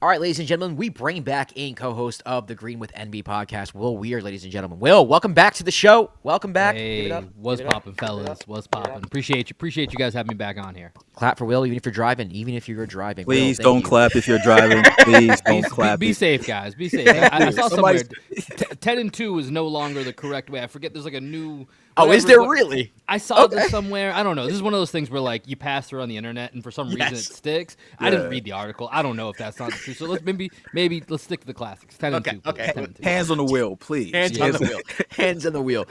All right, ladies and gentlemen, we bring back in co-host of the Green with NB podcast, Will Weir, ladies and gentlemen. Will, welcome back to the show. Welcome back. Give it Hey, up. what's poppin', fellas? What's poppin'? Appreciate you guys having me back on here. Clap for Will, even if you're driving. Even if you're driving. Will, Please thank don't you. clap if you're driving. Please don't clap. Be safe, guys. Be safe. I saw somewhere 10-2 is no longer the correct way. I forget. There's like a new. Oh, is there really? I saw this somewhere. I don't know. This is one of those things where like you pass through on the internet and for some reason it sticks. I didn't read the article. I don't know if that's not true. So let's maybe let's stick to the classics. 10-2. Okay. 10-2. Hands on the wheel, please. Hands on the wheel. Hands on the wheel.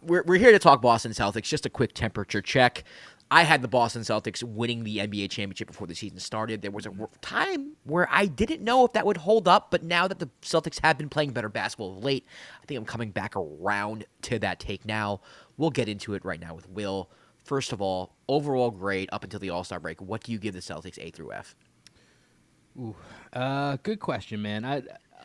We're here to talk Boston Celtics. Just a quick temperature check. I had the Boston Celtics winning the NBA championship before the season started. There was a time where I didn't know if that would hold up, but now that the Celtics have been playing better basketball of late, I think I'm coming back around to that take now. We'll get into it right now with Will. First of all, overall grade up until the All-Star break. What do you give the Celtics, A through F? Ooh, good question, man.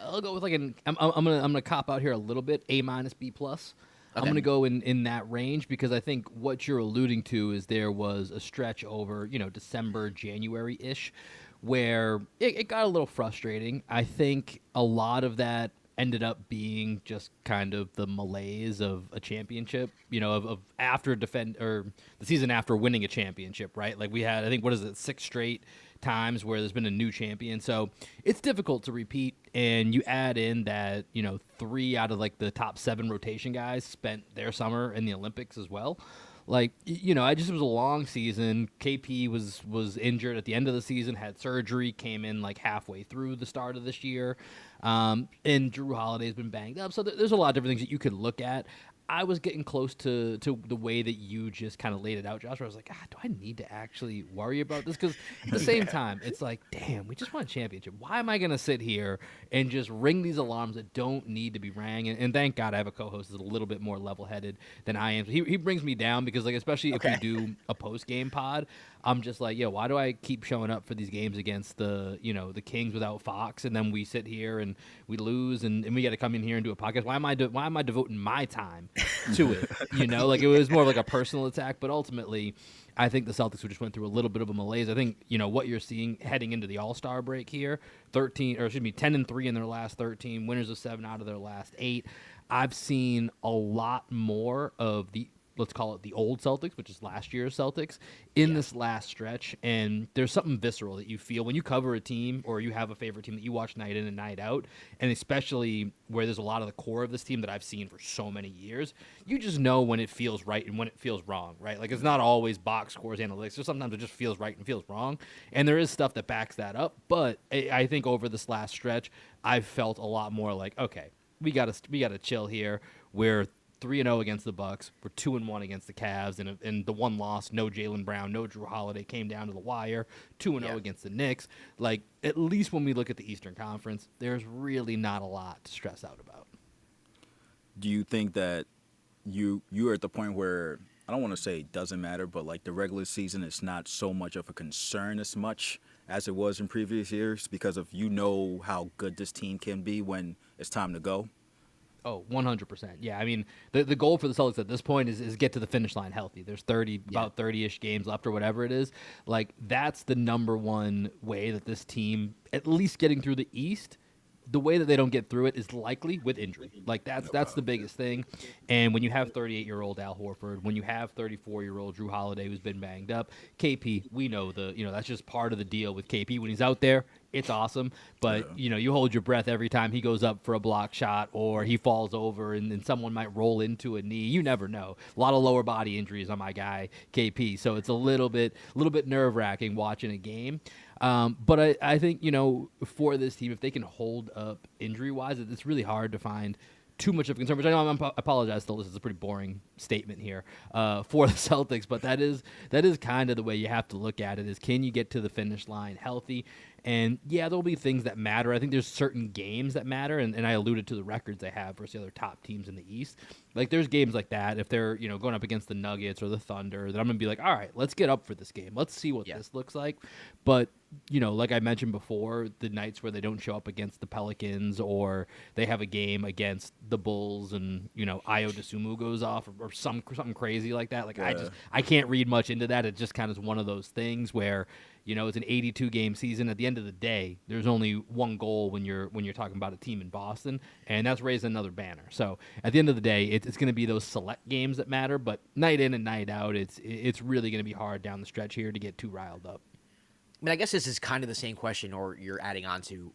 I'll go with like I'm gonna cop out here a little bit. A minus, B plus. I'm going to go in that range because I think what you're alluding to is there was a stretch over, December, January-ish where it got a little frustrating. I think a lot of that ended up being just kind of the malaise of a championship, of after the season after winning a championship, right? Like we had, I think, 6 straight times where there's been a new champion. So it's difficult to repeat. And you add in that, 3 out of like the top 7 rotation guys spent their summer in the Olympics as well. Like, it was a long season. KP was injured at the end of the season, had surgery, came in like halfway through the start of this year. And Drew Holiday's been banged up. So there's a lot of different things that you could look at. I was getting close to the way that you just kind of laid it out, Josh, where I was like, do I need to actually worry about this? Because at the same time, it's like, damn, we just won a championship. Why am I going to sit here and just ring these alarms that don't need to be rang? And thank God I have a co-host that's a little bit more level-headed than I am. He brings me down because, like, especially if we do a post-game pod, I'm just like, why do I keep showing up for these games against the Kings without Fox, and then we sit here and we lose, and we got to come in here and do a podcast? Why am I devoting my time to it? Like it was more of like a personal attack, but ultimately, I think the Celtics just went through a little bit of a malaise. I think what you're seeing heading into the All-Star break here, 10-3 in their last 13, winners of 7 out of their last 8. I've seen a lot more of the, let's call it the old Celtics, which is last year's Celtics, in this last stretch. And there's something visceral that you feel when you cover a team or you have a favorite team that you watch night in and night out, and especially where there's a lot of the core of this team that I've seen for so many years. You just know when it feels right and when it feels wrong, right? Like it's not always box scores, analytics. So sometimes it just feels right and feels wrong. And there is stuff that backs that up. But I think over this last stretch, I've felt a lot more like, okay, we gotta chill here. We're 3-0 against the Bucks. We're 2-1 against the Cavs, and the one loss, no Jaylen Brown, no Drew Holiday, came down to the wire. 2-0 against the Knicks. Like, at least when we look at the Eastern Conference, there's really not a lot to stress out about. Do you think that you're at the point where, I don't want to say it doesn't matter, but like the regular season is not so much of a concern as much as it was in previous years because of how good this team can be when it's time to go? Oh, 100%. Yeah, I mean, the goal for the Celtics at this point is get to the finish line healthy. There's about 30-ish games left or whatever it is. Like, that's the number one way that this team, at least getting through the East, the way that they don't get through it is likely with injury. Like, that's the biggest thing. And when you have 38-year-old Al Horford, when you have 34-year-old Drew Holiday who's been banged up, KP, we know that's just part of the deal with KP. When he's out there, it's awesome. But, you hold your breath every time he goes up for a block shot or he falls over and then someone might roll into a knee. You never know. A lot of lower body injuries on my guy, KP. So it's a little bit nerve-wracking watching a game. But I think, for this team, if they can hold up injury-wise, it's really hard to find too much of a concern, which I know I apologize still. This is a pretty boring statement here for the Celtics, but that is kind of the way you have to look at it is, can you get to the finish line healthy? And, yeah, there'll be things that matter. I think there's certain games that matter, and I alluded to the records they have versus the other top teams in the East. Like, there's games like that. If they're, going up against the Nuggets or the Thunder, then I'm going to be like, all right, let's get up for this game. Let's see what this looks like. But, like I mentioned before, the nights where they don't show up against the Pelicans or they have a game against the Bulls and, Ayo Dosunmu goes off or something crazy like that. Like, I can't read much into that. It just kind of is one of those things where, It's an 82 game season. At the end of the day, there's only one goal when you're talking about a team in Boston, and that's raising another banner. So at the end of the day, it's going to be those select games that matter. But night in and night out, it's really going to be hard down the stretch here to get too riled up. I mean, I guess this is kind of the same question, or you're adding on to,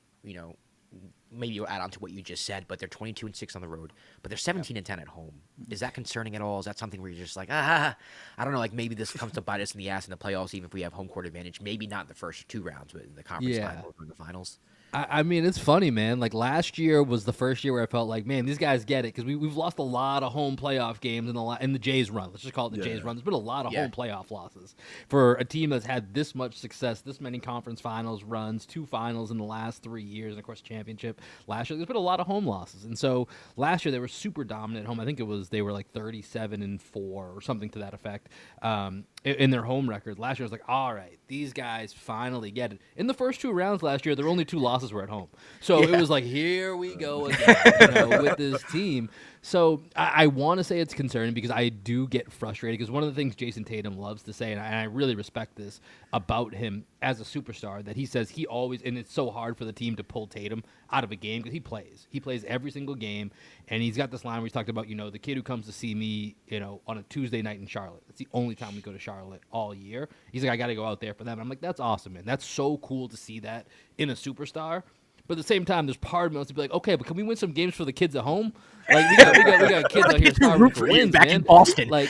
maybe you'll add on to what you just said, but they're 22-6 on the road, but they're 17-10 at home. Is that concerning at all? Is that something where you're just like, I don't know, like maybe this comes to bite us in the ass in the playoffs, even if we have home court advantage, maybe not in the first 2 rounds, but in the conference final or in the finals? I mean, it's funny, man. Like last year was the first year where I felt like, man, these guys get it because we've lost a lot of home playoff games in the Jays run. Let's just call it the Jays run. There's been a lot of home playoff losses for a team that's had this much success, this many conference finals runs, 2 finals in the last 3 years, and of course championship last year. There's been a lot of home losses, and so last year they were super dominant at home. I think they were like 37-4 or something to that effect. In their home record last year, I was like, all right, these guys finally get it. In the first 2 rounds last year, their only 2 losses were at home. So it was like, here we go again with this team. So I want to say it's concerning because I do get frustrated because one of the things Jason Tatum loves to say, and I really respect this about him as a superstar, that he says he always, and it's so hard for the team to pull Tatum out of a game because he plays. He plays every single game, and he's got this line where he's talked about, the kid who comes to see me, on a Tuesday night in Charlotte. It's the only time we go to Charlotte all year. He's like, I got to go out there for them. And I'm like, that's awesome, man. That's so cool to see that in a superstar. But at the same time, there's part of me wants to be like, okay, but can we win some games for the kids at home? Like we got kids out here starving for wins, back man. in Boston. Like,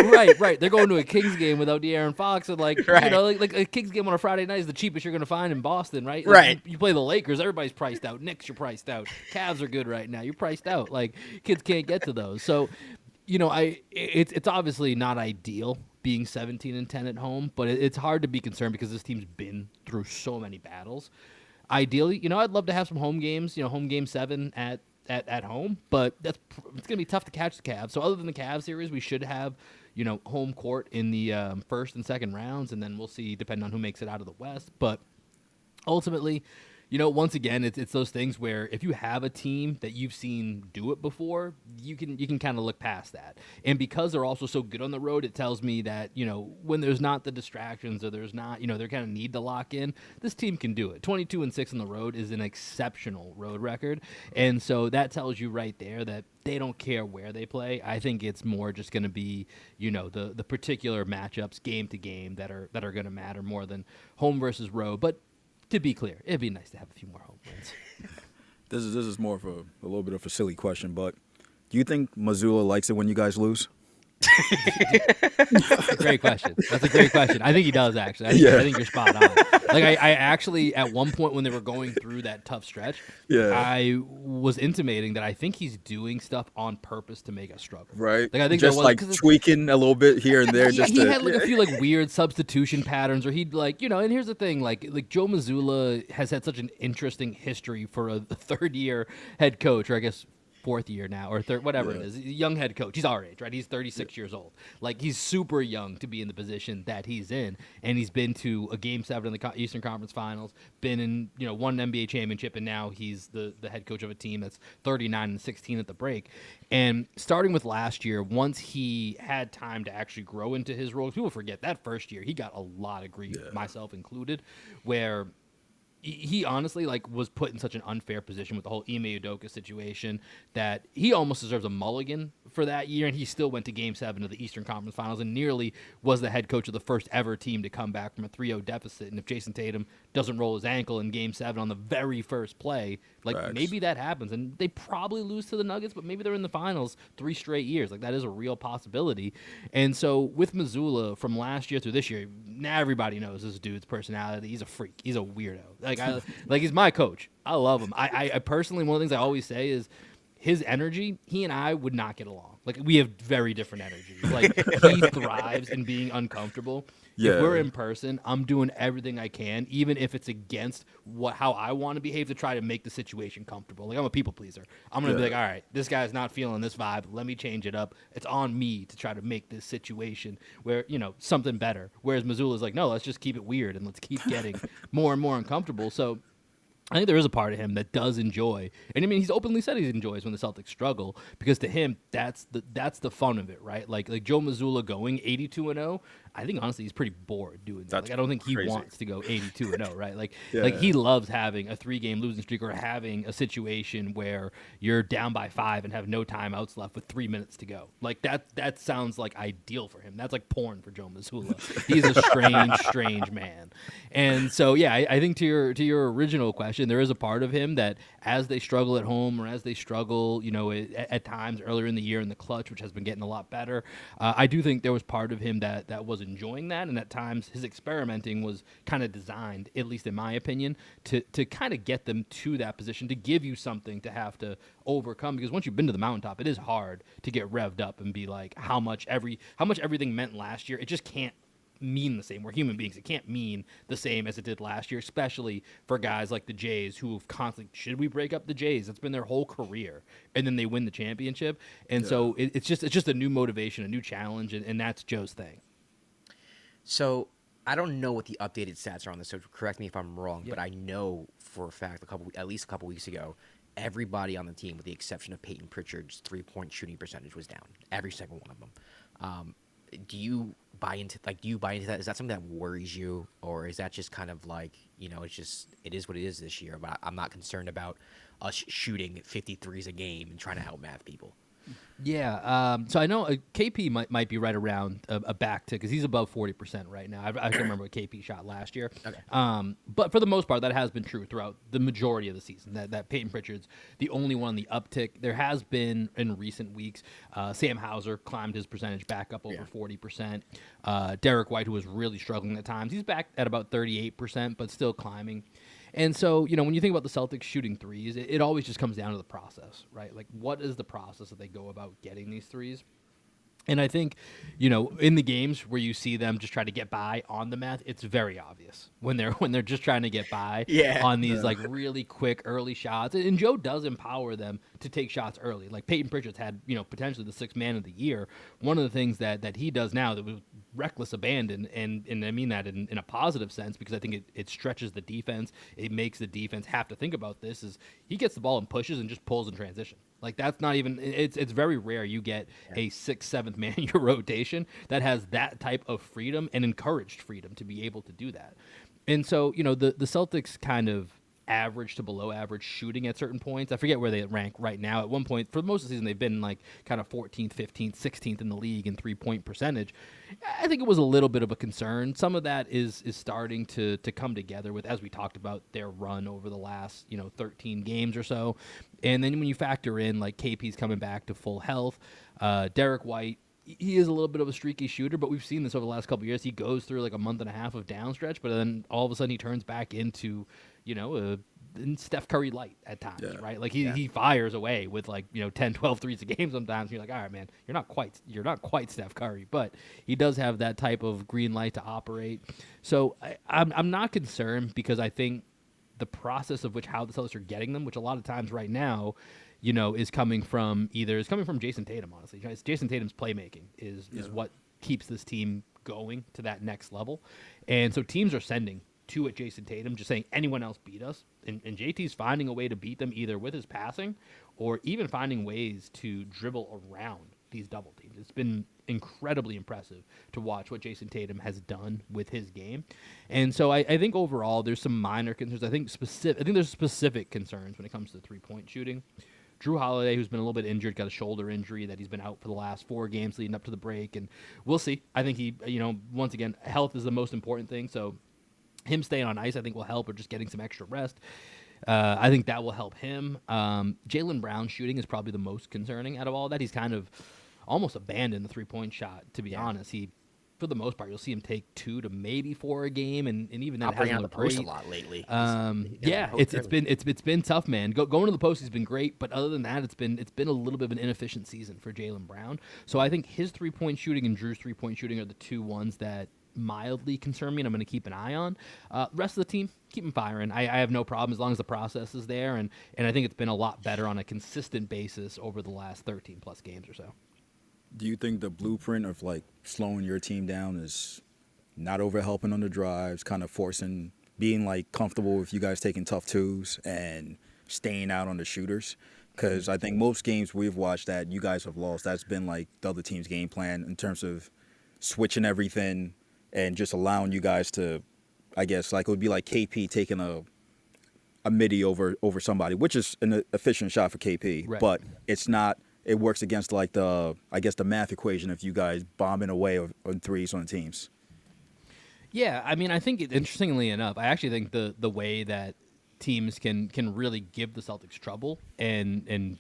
right. They're going to a Kings game without De'Aaron Fox, and like a Kings game on a Friday night is the cheapest you're going to find in Boston, right? Like, right. You play the Lakers, everybody's priced out. Knicks, you're priced out. Cavs are good right now. You're priced out. Like kids can't get to those. So, it's obviously not ideal being 17-10 at home, but it's hard to be concerned because this team's been through so many battles. Ideally, I'd love to have some home games, home game 7 at home, but it's going to be tough to catch the Cavs. So other than the Cavs series, we should have, home court in the first and second rounds, and then we'll see depending on who makes it out of the West. But ultimately, once again, it's those things where if you have a team that you've seen do it before, you can kind of look past that. And because they're also so good on the road, it tells me that, when there's not the distractions or there's not, they're kind of need to lock in, this team can do it. 22-6 on the road is an exceptional road record. And so that tells you right there that they don't care where they play. I think it's more just going to be, the particular matchups game to game that are going to matter more than home versus road. But to be clear, it'd be nice to have a few more home wins. This is more of a little bit of a silly question, but do you think Missoula likes it when you guys lose? That's a great question. I think he does, actually. I think you're spot on. Like, I actually, at one point when they were going through that tough stretch, I was intimating that I think he's doing stuff on purpose to make us struggle. Right. Like, I think just like tweaking a little bit here and there. He had like a few like weird substitution patterns, or he'd like, and here's the thing, like Joe Mazzulla has had such an interesting history for a third-year head coach, or I guess 4th year now, or third, whatever it is. Young head coach. He's our age, right? He's 36 years old. Like, he's super young to be in the position that he's in, and he's been to a Game 7 in the Eastern Conference Finals, been in, won an NBA championship, and now he's the head coach of a team that's 39-16 at the break. And starting with last year, once he had time to actually grow into his roles, people forget that first year he got a lot of grief, myself included, where he honestly was put in such an unfair position with the whole Ime Udoka situation that he almost deserves a mulligan for that year, and he still went to Game 7 of the Eastern Conference Finals and nearly was the head coach of the first ever team to come back from a 3-0 deficit. And if Jason Tatum doesn't roll his ankle in Game 7 on the very first play, maybe that happens. And they probably lose to the Nuggets, but maybe they're in the finals 3 straight years. Like, that is a real possibility. And so with Missoula, from last year through this year, now everybody knows this dude's personality. He's a freak. He's a weirdo. He's my coach. I love him. I personally, one of the things I always say is his energy, he and I would not get along. Like, we have very different energies. Like, he thrives in being uncomfortable. Yeah. If we're in person, I'm doing everything I can, even if it's against how I want to behave, to try to make the situation comfortable. Like, I'm a people pleaser. I'm going to be like, all right, this guy's not feeling this vibe. Let me change it up. It's on me to try to make this situation where, something better. Whereas Missoula's like, no, let's just keep it weird and let's keep getting more and more uncomfortable. So I think there is a part of him that does enjoy, and I mean, he's openly said he enjoys when the Celtics struggle, because to him, that's the fun of it, right? Like Joe Mazzulla going 82-0. I think honestly he's pretty bored doing that. That's Like I don't think he crazy. wants to go 82-0, right? Like Yeah. he loves having a 3-game losing streak or having a situation where you're down by 5 and have no timeouts left with 3 minutes to go. Like that sounds like ideal for him. That's like porn for Joe Mazzulla. He's a strange man. And so yeah, I think to your original question, there is a part of him that as they struggle at home or as they struggle, at times earlier in the year in the clutch, which has been getting a lot better, I do think there was part of him that was enjoying that, and at times his experimenting was kind of designed, at least in my opinion, to kind of get them to that position, to give you something to have to overcome. Because once you've been to the mountaintop, it is hard to get revved up and be like how much everything meant last year. It just can't mean the same. We're human beings. It can't mean the same as it did last year, especially for guys like the Jays who have constantly, should we break up the Jays? That's been their whole career. And then they win the championship. And so it's just a new motivation, a new challenge, and that's Joe's thing. So I don't know what the updated stats are on this, so correct me if I'm wrong, but I know for a fact at least a couple weeks ago, everybody on the team, with the exception of Peyton Pritchard's 3-point shooting percentage, was down. Every single one of them. Do you buy into that? Is that something that worries you, or is that just kind of like, it is what it is this year, but I'm not concerned about us shooting 53s a game and trying to outmath people? Yeah, so I know KP might be right around a back tick because he's above 40% right now. I can't remember what KP shot last year. Okay. But for the most part, that has been true throughout the majority of the season. That Peyton Pritchard's the only one on the uptick. There has been in recent weeks, Sam Hauser climbed his percentage back up over 40%. Derek White, who was really struggling at times, he's back at about 38%, but still climbing. And so, when you think about the Celtics shooting threes, it always just comes down to the process, right? Like, what is the process that they go about getting these threes? And I think, in the games where you see them just try to get by on the math, it's very obvious when they're just trying to get by on these like really quick early shots. And Joe does empower them to take shots early. Like Peyton Pritchard's had, potentially the 6th man of the year. One of the things that he does now that was reckless abandon, and I mean that in a positive sense, because I think it stretches the defense. It makes the defense have to think about this, is he gets the ball and pushes and just pulls in transition. Like that's not even, it's very rare you get a 6th, 7th man in your rotation that has that type of freedom and encouraged freedom to be able to do that. And so, the Celtics kind of average to below average shooting at certain points. I forget where they rank right now. At one point, for most of the season, they've been like kind of 14th, 15th, 16th in the league in 3-point percentage. I think it was a little bit of a concern. Some of that is starting to come together with, as we talked about, their run over the last 13 games or so. And then when you factor in like KP's coming back to full health, Derek White, he is a little bit of a streaky shooter, but we've seen this over the last couple of years. He goes through like a month and a half of downstretch, but then all of a sudden he turns back into, Steph Curry light at times, right? Like he fires away with like, 10, 12 threes a game sometimes. And you're like, all right, man, you're not quite Steph Curry, but he does have that type of green light to operate. So I'm not concerned, because I think the process of how the Celtics are getting them, which a lot of times right now, is coming from Jason Tatum, honestly. Jason Tatum's playmaking is what keeps this team going to that next level. And so teams are sending to at Jason Tatum, just saying anyone else beat us. And JT's finding a way to beat them either with his passing or even finding ways to dribble around these double teams. It's been incredibly impressive to watch what Jason Tatum has done with his game. And so I think overall there's some minor concerns. I think there's specific concerns when it comes to 3-point shooting. Drew Holiday, who's been a little bit injured, got a shoulder injury that he's been out for the last 4 games leading up to the break, and we'll see. I think he, once again, health is the most important thing, so him staying on ice I think will help, or just getting some extra rest. I think that will help him. Jaylen Brown shooting is probably the most concerning out of all that. He's kind of almost abandoned the 3-point shot, to be honest. He, for the most part, you'll see him take 2 to maybe 4 a game, and even that hasn't looked great. The post a lot lately. It's been tough, man. Going to the post has been great, but other than that, it's been a little bit of an inefficient season for Jaylen Brown. So I think his 3-point shooting and Drew's 3-point shooting are the 2 ones that mildly concern me, and I'm going to keep an eye on. Rest of the team, keep them firing. I have no problem as long as the process is there, and I think it's been a lot better on a consistent basis over the last 13 plus games or so. Do you think the blueprint of like slowing your team down is not over helping on the drives, kind of being like comfortable with you guys taking tough twos and staying out on the shooters? Because I think most games we've watched that you guys have lost, that's been like the other team's game plan in terms of switching everything and just allowing you guys to, I guess, like it would be like KP taking a midi over somebody, which is an efficient shot for KP, Right. but it's not. It works against like the math equation if you guys bombing away on threes on teams. Yeah, I mean, I think interestingly enough, I actually think the way that teams can really give the Celtics trouble and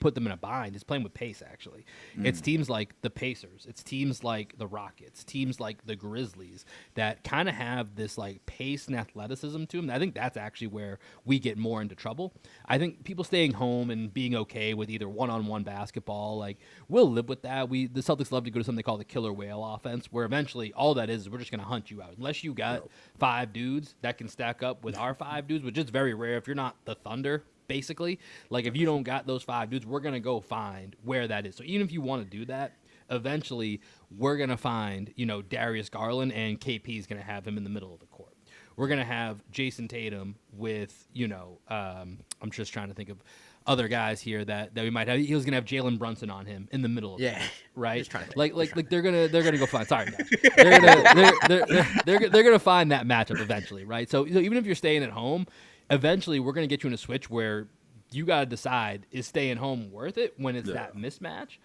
put them in a bind is playing with pace. Actually, it's teams like the Pacers, it's teams like the Rockets, teams like the Grizzlies that kind of have this like pace and athleticism to them. I think that's actually where we get more into trouble. I think people staying home and being okay with either one-on-one basketball, like we'll live with that. The Celtics love to go to something they call the killer whale offense, where eventually all that is we're just going to hunt you out unless you got 5 dudes that can stack up with our 5 dudes, which is very rare if you're not the Thunder. Basically, like if you don't got those 5 dudes, we're going to go find where that is. So even if you want to do that, eventually we're going to find, Darius Garland, and KP is going to have him in the middle of the court. We're going to have Jason Tatum with, I'm just trying to think of other guys here that we might have. He was going to have Jalen Brunson on him in the middle of the court, right? Just trying to Like they're gonna go find. Sorry, guys. They're gonna find that matchup eventually, right? So even if you're staying at home, eventually we're going to get you in a switch where you got to decide, is staying home worth it when it's that mismatch?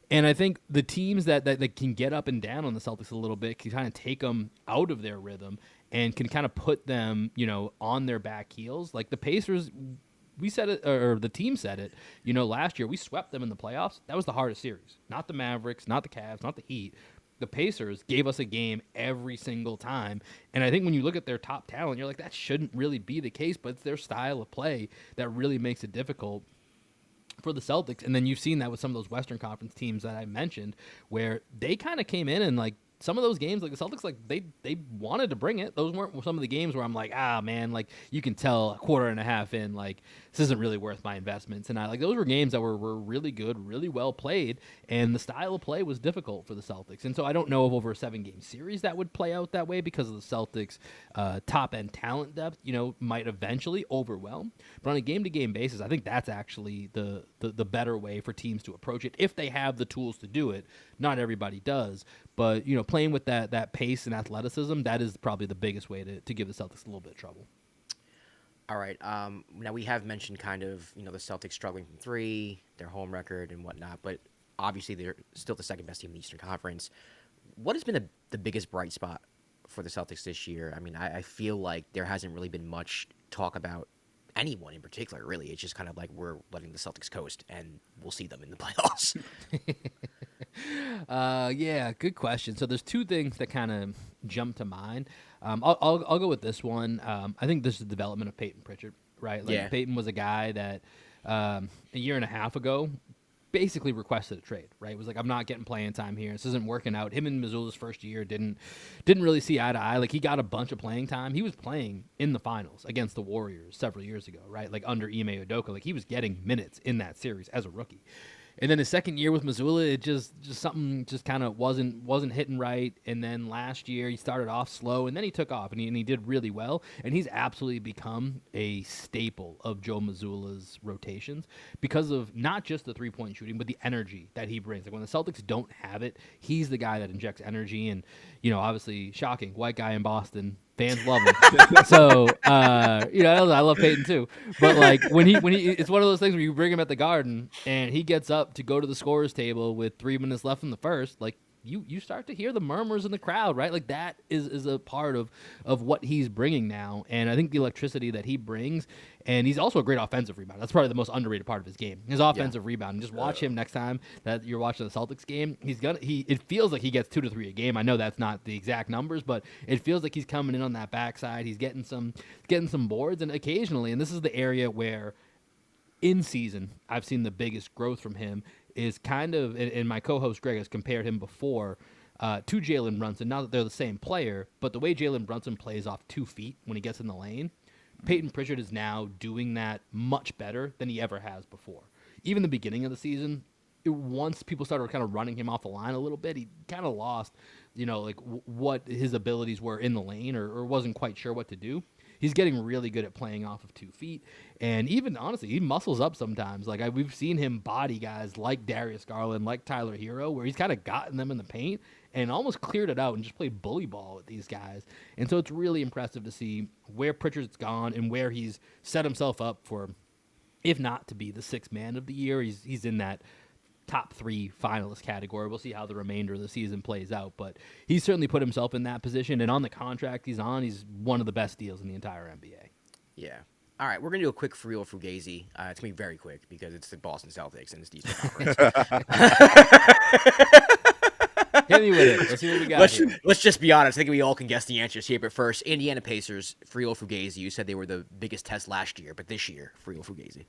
And I think the teams that can get up and down on the Celtics a little bit can kind of take them out of their rhythm and can kind of put them, on their back heels. Like the Pacers, we said it, or the team said it, last year we swept them in the playoffs. That was the hardest series. Not the Mavericks, not the Cavs, not the Heat. The Pacers gave us a game every single time. And I think when you look at their top talent, you're like, that shouldn't really be the case, but it's their style of play that really makes it difficult for the Celtics. And then you've seen that with some of those Western Conference teams that I mentioned, where they kind of came in and like some of those games, like the Celtics, like they wanted to bring it. Those weren't some of the games where I'm like, man, like you can tell a quarter and a half in, like this isn't really worth my investment tonight. Like those were games that were really good, really well played, and the style of play was difficult for the Celtics. And so I don't know of over a 7-game series that would play out that way because of the Celtics' top end talent depth. Might eventually overwhelm, but on a game-to-game basis, I think that's actually the better way for teams to approach it if they have the tools to do it. Not everybody does, but playing with that pace and athleticism, that is probably the biggest way to give the Celtics a little bit of trouble. All right. Now we have mentioned kind of the Celtics struggling from 3, their home record and whatnot, but obviously they're still the second best team in the Eastern Conference. What has been the biggest bright spot for the Celtics this year? I mean, I feel like there hasn't really been much talk about anyone in particular, really. It's just kind of like we're letting the Celtics coast, and we'll see them in the playoffs. Yeah, good question. So there's 2 things that kind of jump to mind. I'll go with this one. I think this is the development of Peyton Pritchard, right? Like Peyton was a guy that a year and a half ago basically requested a trade, right? It was like, I'm not getting playing time here. This isn't working out. Him and Missoula's first year didn't really see eye to eye. Like he got a bunch of playing time. He was playing in the finals against the Warriors several years ago, right? Like under Ime Udoka. Like he was getting minutes in that series as a rookie. And then his second year with Missoula, it just something just kind of wasn't hitting right. And then last year he started off slow, and then he took off, and he did really well. And he's absolutely become a staple of Joe Missoula's rotations because of not just the 3-point shooting, but the energy that he brings. Like when the Celtics don't have it, he's the guy that injects energy. And obviously shocking, white guy in Boston. Fans love him. So, I love Peyton too. But like when he, it's one of those things where you bring him at the Garden and he gets up to go to the scorer's table with 3 minutes left in the first, like you start to hear the murmurs in the crowd, right? Like that is a part of what he's bringing now. And I think the electricity that he brings, and he's also a great offensive rebounder. That's probably the most underrated part of his game. His offensive rebound. Just watch him next time that you're watching the Celtics game. It feels like he gets 2 to 3 a game. I know that's not the exact numbers, but it feels like he's coming in on that backside. He's getting some boards, and occasionally, and this is the area where in season I've seen the biggest growth from him is kind of, and my co-host Greg has compared him before to Jalen Brunson. Not that they're the same player, but the way Jalen Brunson plays off 2 feet when he gets in the lane, Peyton Pritchard is now doing that much better than he ever has before. Even the beginning of the season, once people started kind of running him off the line a little bit, he kind of lost, what his abilities were in the lane or wasn't quite sure what to do. He's getting really good at playing off of 2 feet. And even, honestly, he muscles up sometimes. Like, we've seen him body guys like Darius Garland, like Tyler Hero, where he's kind of gotten them in the paint and almost cleared it out and just played bully ball with these guys. And so it's really impressive to see where Pritchard's gone and where he's set himself up for, if not to be the sixth man of the year, he's in that top 3 finalist category. We'll see how the remainder of the season plays out, but he's certainly put himself in that position, and on the contract he's on, he's one of the best deals in the entire NBA. Yeah. All right, we're going to do a quick free or fugazi. It's going to be very quick because it's the Boston Celtics and it's the Eastern Conference. Hit me with it. Let's see what we got here. Let's just be honest. I think we all can guess the answers here. But first, Indiana Pacers, free or fugazi. You said they were the biggest test last year, but this year, free or fugazi.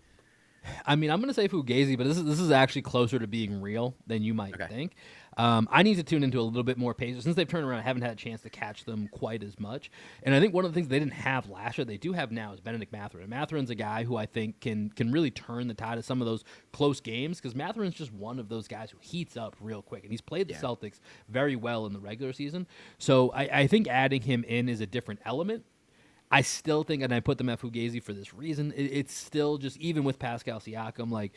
I mean, I'm going to say fugazi, but this is actually closer to being real than you might think. I need to tune into a little bit more Pacers. Since they've turned around, I haven't had a chance to catch them quite as much. And I think one of the things they didn't have last year, they do have now, is Benedict Mathurin. Mathurin's a guy who I think can really turn the tide of some of those close games, because Mathurin's just one of those guys who heats up real quick. And he's played the Celtics very well in the regular season. So I think adding him in is a different element. I still think, and I put them at fugazi for this reason, it's still just, even with Pascal Siakam, like,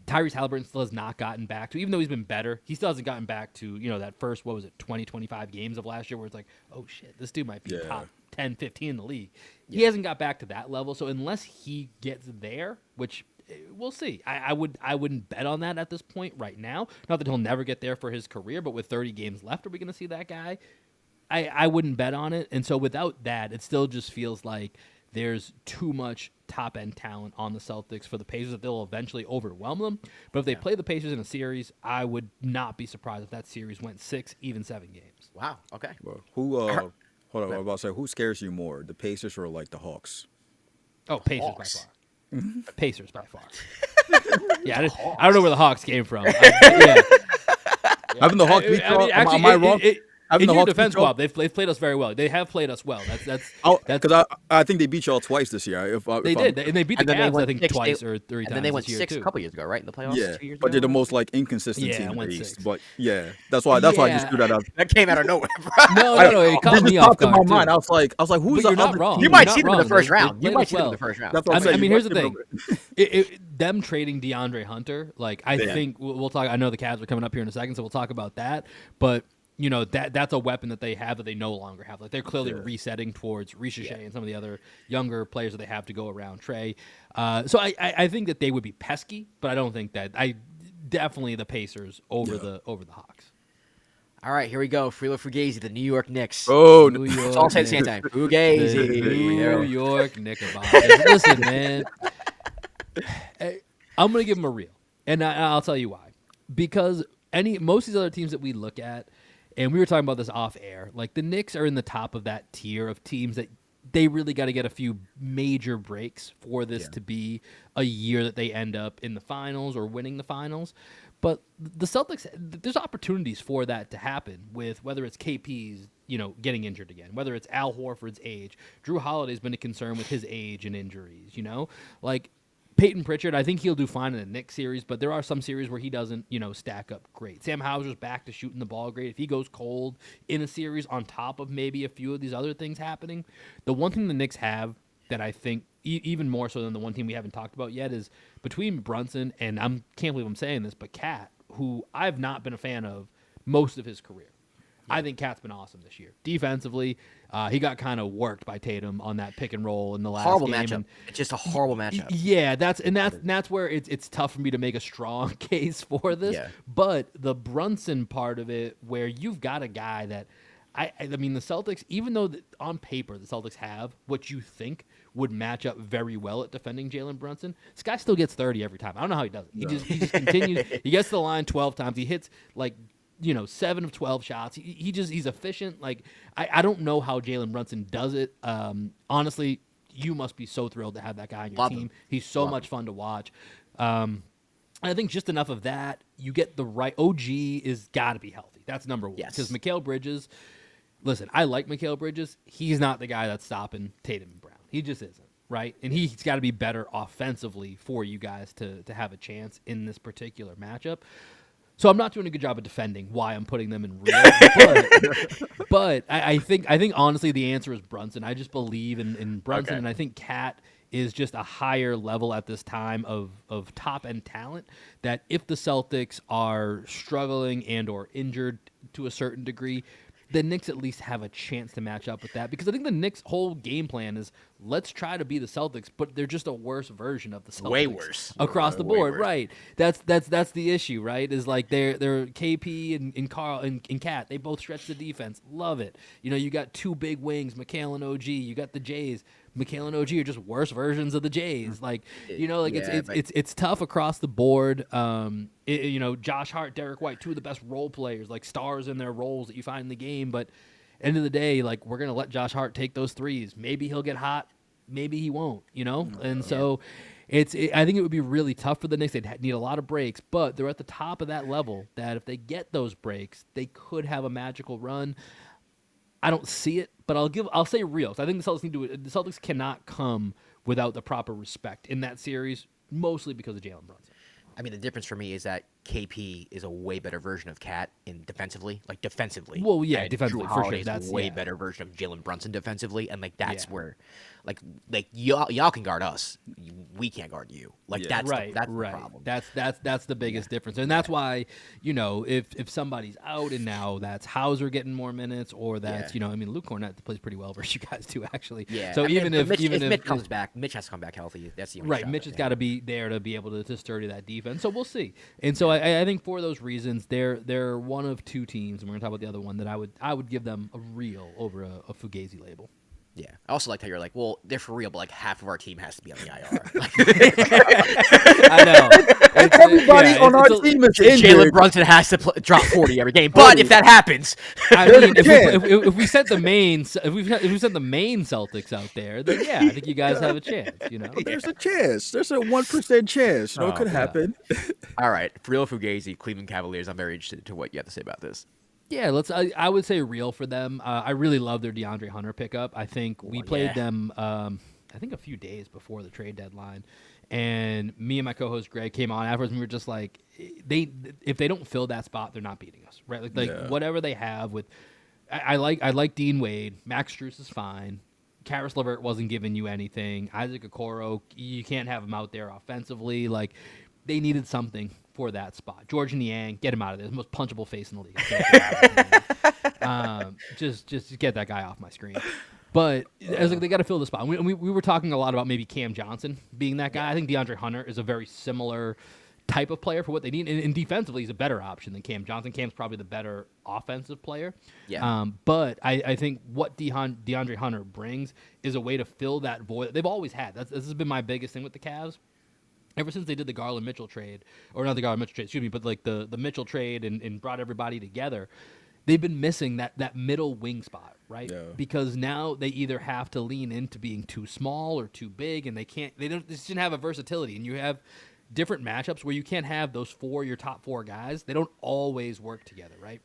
Tyrese Halliburton still has not gotten back to, even though he's been better, he still hasn't gotten back to, that first, 20, 25 games of last year where it's like, oh shit, this dude might be top 10, 15 in the league. He hasn't got back to that level, so unless he gets there, which we'll see. I wouldn't bet on that at this point right now. Not that he'll never get there for his career, but with 30 games left, are we going to see that guy? I wouldn't bet on it. And so without that, it still just feels like there's too much top-end talent on the Celtics for the Pacers that they'll eventually overwhelm them. But if they play the Pacers in a series, I would not be surprised if that series went 6, even 7 games. Wow. Okay. Well, hold on. I was about to say, who scares you more, the Pacers or like the Hawks? Oh, Pacers Hawks. By far. Pacers by far. Yeah, I don't know where the Hawks came from. Haven't the Hawks beat y'all? Am I wrong? In your defense, Kwab, they've played us very well. They have played us well. That's because I think they beat y'all twice this year. They did, and they beat the Cavs I think twice or 3 times. And then they went this year 6 too. a couple years ago, right? In the playoffs, 2 years ago. But they're the most like inconsistent team in the East. 6. But that's why I just threw that out. That came out of nowhere, bro. No, it caught me off guard. In my mind, I was like, who's but the you're other? Not wrong. You might You're see them in not the first wrong. round. You might see them in the first round. That's what I'm saying. I mean, here's the thing. Them trading DeAndre Hunter, like I think we'll talk. I know the Cavs are coming up here in a second, so we'll talk about that. But that's a weapon that they have that they no longer have. Like they're clearly resetting towards Ricochet and some of the other younger players that they have to go around Trey. So I think that they would be pesky, but I don't think that. I definitely the Pacers over the Hawks. All right, here we go. Free or fugazi, the New York Knicks. Oh, New York Let's all say at the same time. Fugazi. New York Knickerbockers. Listen, man. I'm going to give them a real. And I'll tell you why. Because most of these other teams that we look at, and we were talking about this off air, like the Knicks are in the top of that tier of teams that they really got to get a few major breaks for this to be a year that they end up in the finals or winning the finals. But the Celtics, there's opportunities for that to happen with whether it's KP's, getting injured again, whether it's Al Horford's age. Drew Holiday's been a concern with his age and injuries, Like Peyton Pritchard, I think he'll do fine in the Knicks series, but there are some series where he doesn't, stack up great. Sam Hauser's back to shooting the ball great. If he goes cold in a series on top of maybe a few of these other things happening, the one thing the Knicks have that I think even more so than the one team we haven't talked about yet is between Brunson and can't believe I'm saying this, but Cat, who I've not been a fan of most of his career. I think Cat's been awesome this year. Defensively, he got kind of worked by Tatum on that pick and roll in the last horrible game. Matchup. It's just a horrible matchup. Yeah, that's where it's tough for me to make a strong case for this. Yeah. But the Brunson part of it, where you've got a guy that I mean, the Celtics, even though on paper the Celtics have what you think would match up very well at defending Jalen Brunson, this guy still gets 30 every time. I don't know how he does it. He just continues. He gets to the line 12 times. He hits 7 of 12 shots. He's efficient. Like I don't know how Jalen Brunson does it. Honestly, you must be so thrilled to have that guy on your team. He's so much fun to watch. I think just enough of that. You get the right OG is got to be healthy. That's number one. Yes. Because Mikal Bridges, listen, I like Mikal Bridges. He's not the guy that's stopping Tatum and Brown. He just isn't. Right? And he's got to be better offensively for you guys to have a chance in this particular matchup. So I'm not doing a good job of defending why I'm putting them in real, but I think honestly the answer is Brunson. I just believe in Brunson, and I think Cat is just a higher level at this time of top end talent, that if the Celtics are struggling and or injured to a certain degree, the Knicks at least have a chance to match up with that. Because I think the Knicks' whole game plan is, let's try to be the Celtics, but they're just a worse version of the Celtics. Way worse. Across the Way board, worse. right. That's the issue, right? Is like they're KP and Carl and Cat, they both stretch the defense. Love it. You know, you got two big wings, McHale and OG. You got the Jays. McHale and OG are just worse versions of the Jays. Like, you know, like it's tough across the board. You know, Josh Hart, Derek White, two of the best role players, like stars in their roles that you find in the game. But end of the day, like, we're gonna let Josh Hart take those threes. Maybe he'll get hot, maybe he won't. You know, and so I think it would be really tough for the Knicks. They'd need a lot of breaks, but they're at the top of that level. That if they get those breaks, they could have a magical run. I don't see it, but I'll say real. So I think the Celtics cannot come without the proper respect in that series, mostly because of Jalen Brunson. I mean, the difference for me is that KP is a way better version of Cat in defensively. Well, yeah, and defensively, Drew for sure. Holiday's That's a way better version of Jalen Brunson defensively, and like that's where, like y'all can guard us, we can't guard you. Like that's the problem. That's the biggest difference, and that's why, you know, if somebody's out and now that's Hauser getting more minutes, or that's you know, I mean, Luke Cornett plays pretty well versus you guys too, actually. Yeah. So if Mitch comes back, Mitch has to come back healthy. That's the only right. shot Mitch has that got to be there to be able to sturdy that defense. So we'll see. And so I think for those reasons, they're one of two teams, and we're gonna talk about the other one that I would give them a real over a Fugazi label. Yeah. I also liked how you're like, well, they're for real, but like half of our team has to be on the IR. I know. Everybody on our team is Jalen injured. Brunson has to drop 40 every game, but if that happens, I mean, if we sent the main Celtics out there, then yeah, I think you guys have a chance. You know, There's a chance. There's a 1% chance. You know, it could happen. all right, for real Fugazi, Cleveland Cavaliers. I'm very interested to what you have to say about this. yeah, I would say real for them. I really love their DeAndre Hunter pickup. I think we played them, I think a few days before the trade deadline, and me and my co-host Greg came on afterwards, and we were just like, if they don't fill that spot, they're not beating us, right? Like whatever they have with, I like Dean Wade, Max Strus is fine. Karis LeVert wasn't giving you anything. Isaac Okoro, you can't have him out there offensively. Like, they needed something for that spot. George Niang, get him out of there. The most punchable face in the league. Just get that guy off my screen. But I was like, they got to fill the spot. We were talking a lot about maybe Cam Johnson being that guy. I think DeAndre Hunter is a very similar type of player for what they need. And defensively, he's a better option than Cam Johnson. Cam's probably the better offensive player. Yeah. But I think what DeAndre Hunter brings is a way to fill that void that they've always had. This has been my biggest thing with the Cavs. Ever since they did the Garland-Mitchell trade, or not the Garland-Mitchell trade, excuse me, but like the Mitchell trade and brought everybody together, they've been missing that middle wing spot, right? Yeah. Because now they either have to lean into being too small or too big, and they just didn't have a versatility. And you have different matchups where you can't have your top four guys. They don't always work together, right?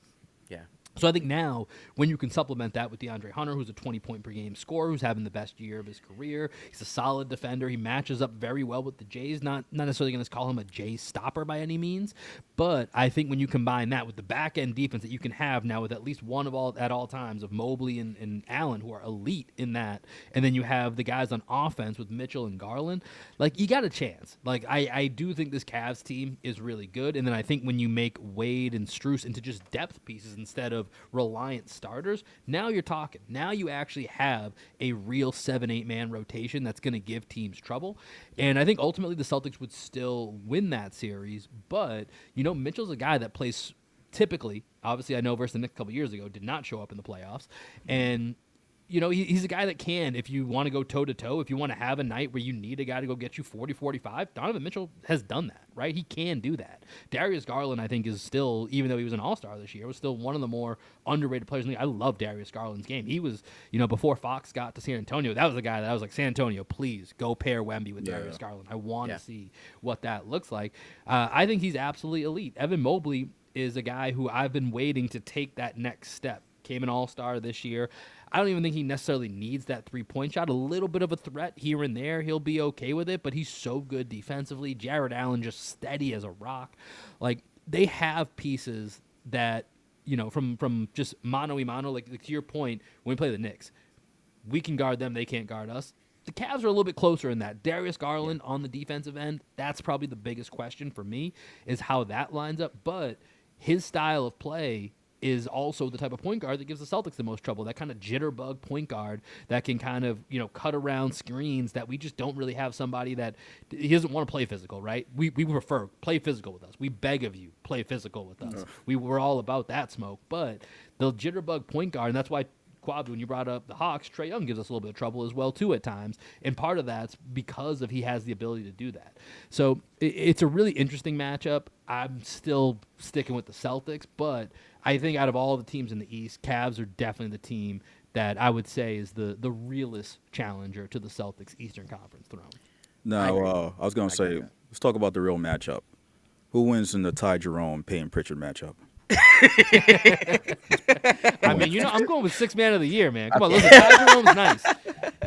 Yeah. So I think now, when you can supplement that with DeAndre Hunter, who's a 20-point-per-game scorer, who's having the best year of his career, he's a solid defender. He matches up very well with the Jays. Not necessarily going to call him a Jays stopper by any means, but I think when you combine that with the back-end defense that you can have now with at least one at all times of Mobley and Allen, who are elite in that, and then you have the guys on offense with Mitchell and Garland, like, you got a chance. Like, I do think this Cavs team is really good, and then I think when you make Wade and Strus into just depth pieces instead of reliant starters, now you're talking. Now you actually have a real 7-8 man rotation that's going to give teams trouble. And I think ultimately the Celtics would still win that series, but you know, Mitchell's a guy that plays typically, obviously I know versus the Knicks a couple years ago, did not show up in the playoffs. And you know, he's a guy that can, if you want to go toe-to-toe, if you want to have a night where you need a guy to go get you 40, 45, Donovan Mitchell has done that, right? He can do that. Darius Garland, I think, is still, even though he was an all-star this year, was still one of the more underrated players in the league. I love Darius Garland's game. He was, you know, before Fox got to San Antonio, that was a guy that I was like, San Antonio, please go pair Wemby with Darius Garland. I want to see what that looks like. I think he's absolutely elite. Evan Mobley is a guy who I've been waiting to take that next step. Came an all-star this year. I don't even think he necessarily needs that three-point shot. A little bit of a threat here and there. He'll be okay with it, but he's so good defensively. Jared Allen just steady as a rock. Like, they have pieces that, you know, from just mano-y-mano, like to your point, when we play the Knicks, we can guard them, they can't guard us. the Cavs are a little bit closer in that. Darius Garland on the defensive end, that's probably the biggest question for me is how that lines up. But his style of play is also the type of point guard that gives the Celtics the most trouble. That kind of jitterbug point guard that can kind of, cut around screens that we just don't really have somebody that he doesn't want to play physical, right? We prefer play physical with us. We beg of you, play physical with us. We're all about that smoke. But the jitterbug point guard, and that's why Kwab, when you brought up the Hawks, Trae Young gives us a little bit of trouble as well too at times, and part of that's because of he has the ability to do that. So it's a really interesting matchup. I'm still sticking with the Celtics, but I think out of all the teams in the East, Cavs are definitely the team that I would say is the realest challenger to the Celtics Eastern Conference throne. Now, I was going to say, let's talk about the real matchup. Who wins in the Ty Jerome, Peyton Pritchard matchup? I mean, I'm going with sixth man of the year, man. Come on, listen, Ty Jerome's nice.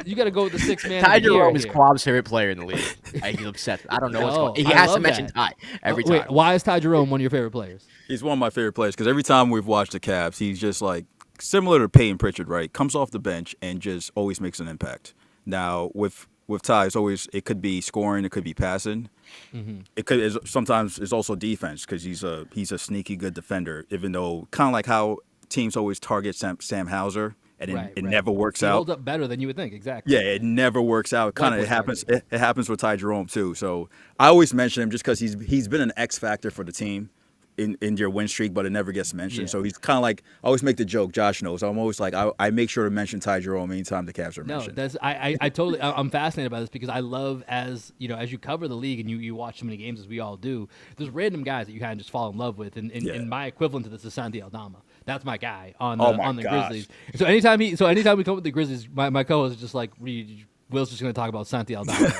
You got to go with the sixth man Ty of the year. Jerome is Kwab's favorite player in the league. He's upset. I don't know what's going on. He has to mention Ty every time. Wait, why is Ty Jerome one of your favorite players? He's one of my favorite players because every time we've watched the Cavs, he's just like similar to Peyton Pritchard, right? Comes off the bench and just always makes an impact. Now, with Ty, it could be scoring, it could be passing. Mm-hmm. Sometimes it's also defense because he's a sneaky good defender. Even though kind of like how teams always target Sam Hauser and it never works out. He holds up better than you would think. Exactly. Yeah, it never works out. It happens. It happens with Ty Jerome too. So I always mention him just because he's been an X factor for the team in your win streak, but it never gets mentioned. Yeah. So he's kind of like, I always make the joke, Josh knows, I'm always like, I make sure to mention Ty Jerome anytime the Cavs are mentioned. No, I totally, I'm fascinated by this because I love as you cover the league and you watch so many games as we all do, there's random guys that you kind of just fall in love with. And my equivalent to this is Santi Aldama. That's my guy on the Grizzlies. So anytime we come with the Grizzlies, my co-host is just like, Will's just going to talk about Santi Aldama,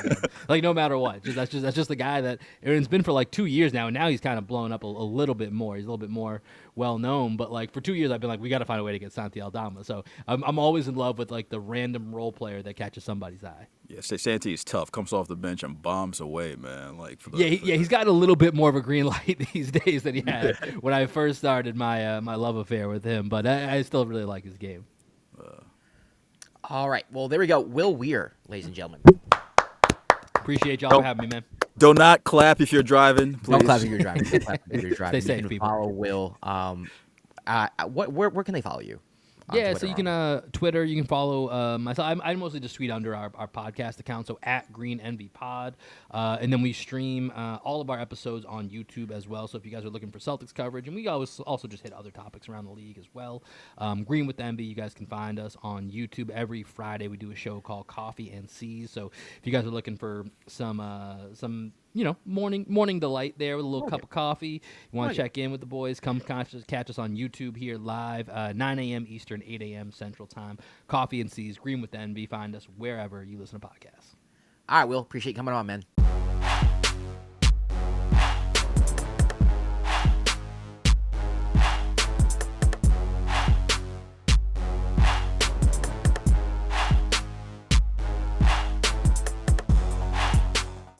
like no matter what. That's just the guy that it's been for like 2 years now, and now he's kind of blown up a little bit more. He's a little bit more well known, but like for 2 years I've been like, we got to find a way to get Santi Aldama. So I'm always in love with like the random role player that catches somebody's eye. Yeah, Santi is tough. Comes off the bench and bombs away, man. He's got a little bit more of a green light these days than he had when I first started my my love affair with him. But I still really like his game. All right. Well, there we go. Will Weir, ladies and gentlemen. Appreciate y'all for having me, man. Do not clap if you're driving, please. Don't clap if you're driving. Stay safe, people. Follow Will. Where can they follow you? Yeah, Twitter, so you can Twitter. You can follow myself. I mostly just tweet under our podcast account, so at Green Envy Pod, and then we stream all of our episodes on YouTube as well. So if you guys are looking for Celtics coverage, and we always also just hit other topics around the league as well. Green with Envy, you guys can find us on YouTube every Friday. We do a show called Coffee and C's. So if you guys are looking for some morning delight there with a little cup of coffee, you want to check in with the boys, come catch us on YouTube here live, 9 a.m. Eastern, 8 a.m. Central Time. Coffee and C's, Green with Envy. Find us wherever you listen to podcasts. All right, Will. Appreciate you coming on, man.